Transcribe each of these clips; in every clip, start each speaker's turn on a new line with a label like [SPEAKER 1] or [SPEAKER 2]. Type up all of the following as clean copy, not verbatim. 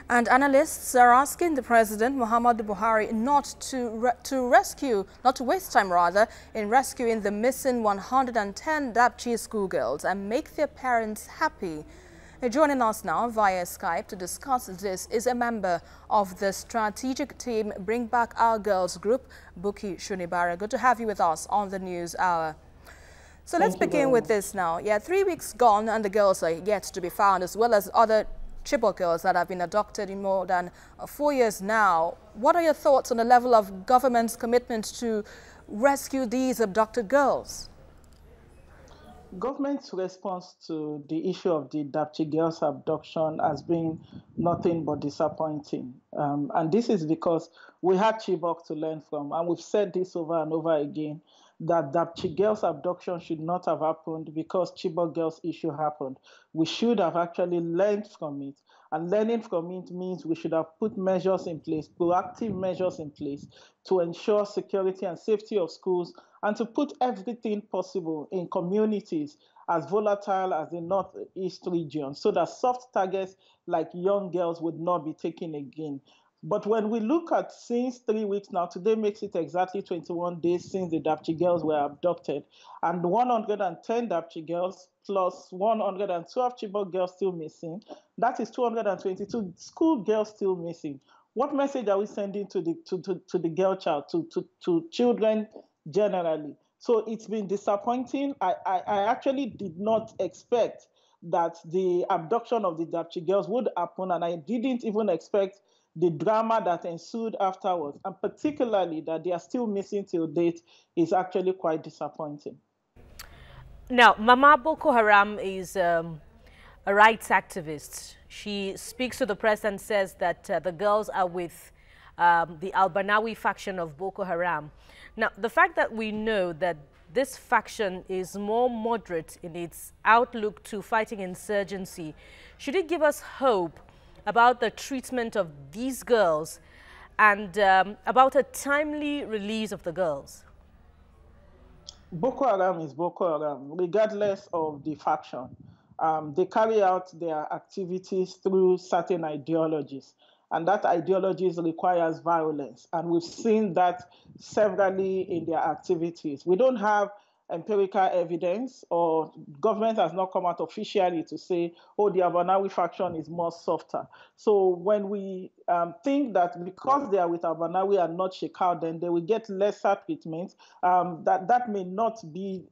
[SPEAKER 1] And analysts are asking the President, Muhammadu Buhari, not to waste time rather, in rescuing the missing 110 Dapchi schoolgirls and make their parents happy. Joining us now via Skype to discuss this is a member of the strategic team Bring Back Our Girls group, Bukky Shonibare. Good to have you with us on the News Hour. So let's begin with this now. Yeah, 3 weeks gone and the girls are yet to be found, as well as other Chibok girls that have been abducted in more than 4 years now. What are your thoughts on the level of government's commitment to rescue these abducted girls?
[SPEAKER 2] Government's response to the issue of the Dapchi girls' abduction has been nothing but disappointing. And this is because we had Chibok to learn from. And we've said this over and over again, that Dapchi girls' abduction should not have happened because Chibok girls' issue happened. We should have actually learned from it. And learning from it means we should have put measures in place, proactive measures in place to ensure security and safety of schools and to put everything possible in communities as volatile as the Northeast region so that soft targets like young girls would not be taken again. But when we look at since 3 weeks now, today makes it exactly 21 days since the Dapchi girls were abducted, and 110 Dapchi girls plus 112 Chibok girls still missing. That is 222 school girls still missing. What message are we sending to the girl child, to children generally? So it's been disappointing. I actually did not expect that the abduction of the Dapchi girls would happen, and I didn't even expect the drama that ensued afterwards, and particularly that they are still missing till date, is actually quite disappointing.
[SPEAKER 3] Now, Mama Boko Haram is a rights activist. She speaks to the press and says that the girls are with the Al-Banawi faction of Boko Haram. Now, the fact that we know that this faction is more moderate in its outlook to fighting insurgency, should it give us hope about the treatment of these girls and about a timely release of the girls?
[SPEAKER 2] Boko Haram is Boko Haram, regardless of the faction. They carry out their activities through certain ideologies, and that ideologies requires violence. And we've seen that severally in their activities. We don't have empirical evidence, or government has not come out officially to say, oh, the Albanawi faction is more softer. So when we think that because they are with Albanawi and not Shekau, then they will get lesser treatment, that may not be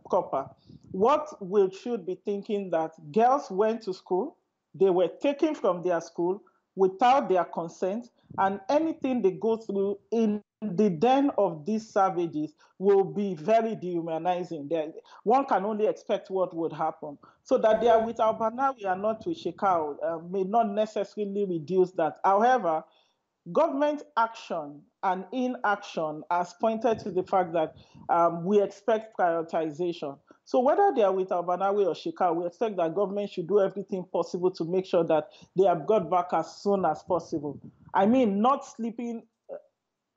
[SPEAKER 2] proper. What we should be thinking that girls went to school, they were taken from their school without their consent, and anything they go through in the den of these savages will be very dehumanizing. One can only expect what would happen. So that they are with Albanawi and not with Shekau may not necessarily reduce that. However, government action and inaction has pointed to the fact that we expect prioritization. So whether they are with Albanawi or Shekau, we expect that government should do everything possible to make sure that they are brought back as soon as possible. I mean, not sleeping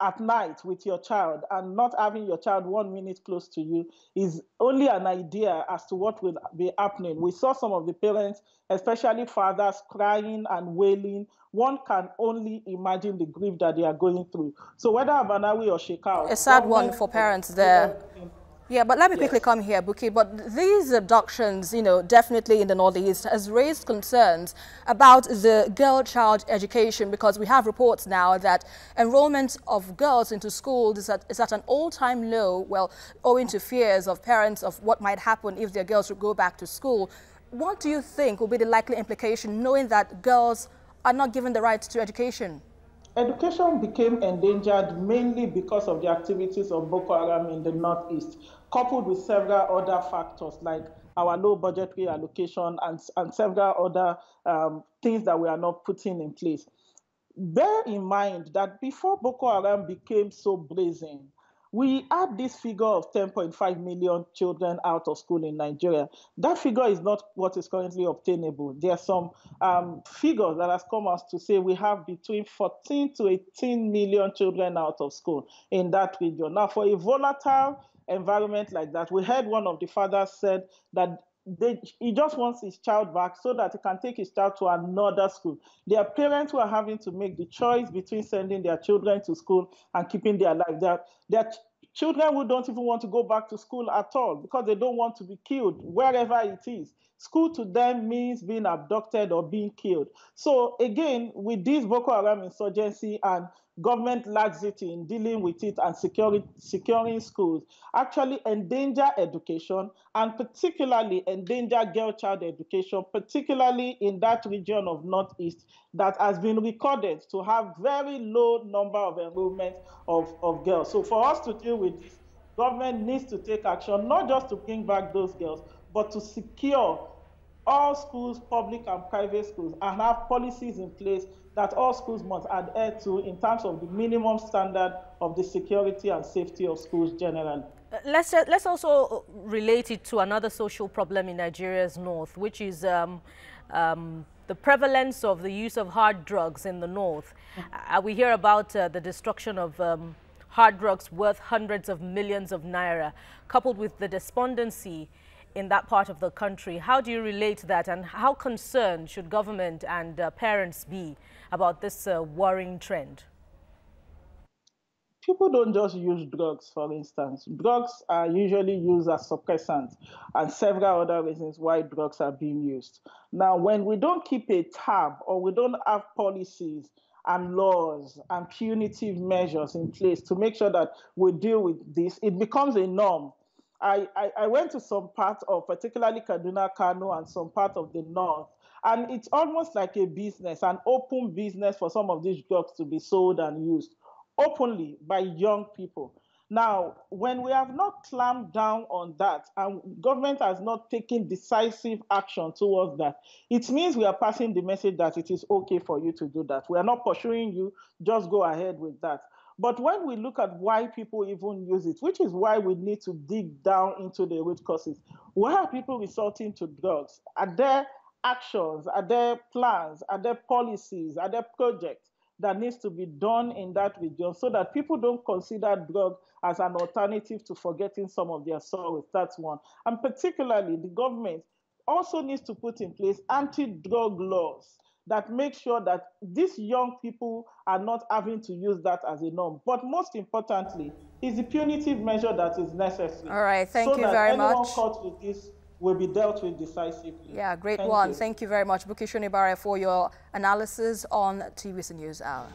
[SPEAKER 2] at night with your child and not having your child 1 minute close to you is only an idea as to what will be happening. We saw some of the parents, especially fathers, crying and wailing. One can only imagine the grief that they are going through. So whether Albanawi or Shekau,
[SPEAKER 1] a sad one for parents there. Yeah, but let me quickly come here, Bukky. But these abductions, definitely in the Northeast has raised concerns about the girl-child education, because we have reports now that enrollment of girls into schools is at an all-time low, well, owing to fears of parents of what might happen if their girls would go back to school. What do you think will be the likely implication, knowing that girls are not given the right to education?
[SPEAKER 2] Education became endangered mainly because of the activities of Boko Haram in the Northeast, coupled with several other factors like our low budgetary allocation and several other things that we are not putting in place. Bear in mind that before Boko Haram became so brazen, we had this figure of 10.5 million children out of school in Nigeria. That figure is not what is currently obtainable. There are some figures that have come out to say we have between 14 to 18 million children out of school in that region. Now, for a volatile environment like that, we heard one of the fathers said that he just wants his child back so that he can take his child to another school. There are parents who are having to make the choice between sending their children to school and keeping their life. There are children who don't even want to go back to school at all because they don't want to be killed wherever it is. School to them means being abducted or being killed. So again, with this Boko Haram insurgency and government laxity in dealing with it and securing schools, actually endanger education and particularly endanger girl child education, particularly in that region of Northeast that has been recorded to have very low number of enrollment of girls. So for us to deal with this, government needs to take action, not just to bring back those girls, but to secure all schools, public and private schools, and have policies in place that all schools must adhere to in terms of the minimum standard of the security and safety of schools generally.
[SPEAKER 3] Let's also relate it to another social problem in Nigeria's north, which is the prevalence of the use of hard drugs in the north. We hear about the destruction of hard drugs worth hundreds of millions of naira, coupled with the despondency in that part of the country. How do you relate to that, and how concerned should government and parents be about this worrying trend?
[SPEAKER 2] People don't just use drugs, for instance. Drugs are usually used as suppressants and several other reasons why drugs are being used. Now, when we don't keep a tab or we don't have policies and laws and punitive measures in place to make sure that we deal with this, it becomes a norm. I went to some parts of particularly Kaduna, Kano, and some part of the north, and it's almost like a business, an open business for some of these drugs to be sold and used openly by young people. Now, when we have not clamped down on that and government has not taken decisive action towards that, it means we are passing the message that it is okay for you to do that. We are not pursuing you, just go ahead with that. But when we look at why people even use it, which is why we need to dig down into the root causes, why are people resorting to drugs? Are there actions, are there plans, are there policies, are there projects that needs to be done in that region so that people don't consider drug as an alternative to forgetting some of their sorrows? That's one. And particularly, the government also needs to put in place anti-drug laws that make sure that these young people are not having to use that as a norm. But most importantly, is the punitive measure that is necessary.
[SPEAKER 1] All right, thank you very much.
[SPEAKER 2] So that anyone caught with this will be dealt with decisively.
[SPEAKER 1] Yeah, great one. Thank you very much, Bukky Shonibare, for your analysis on TVC News Hour.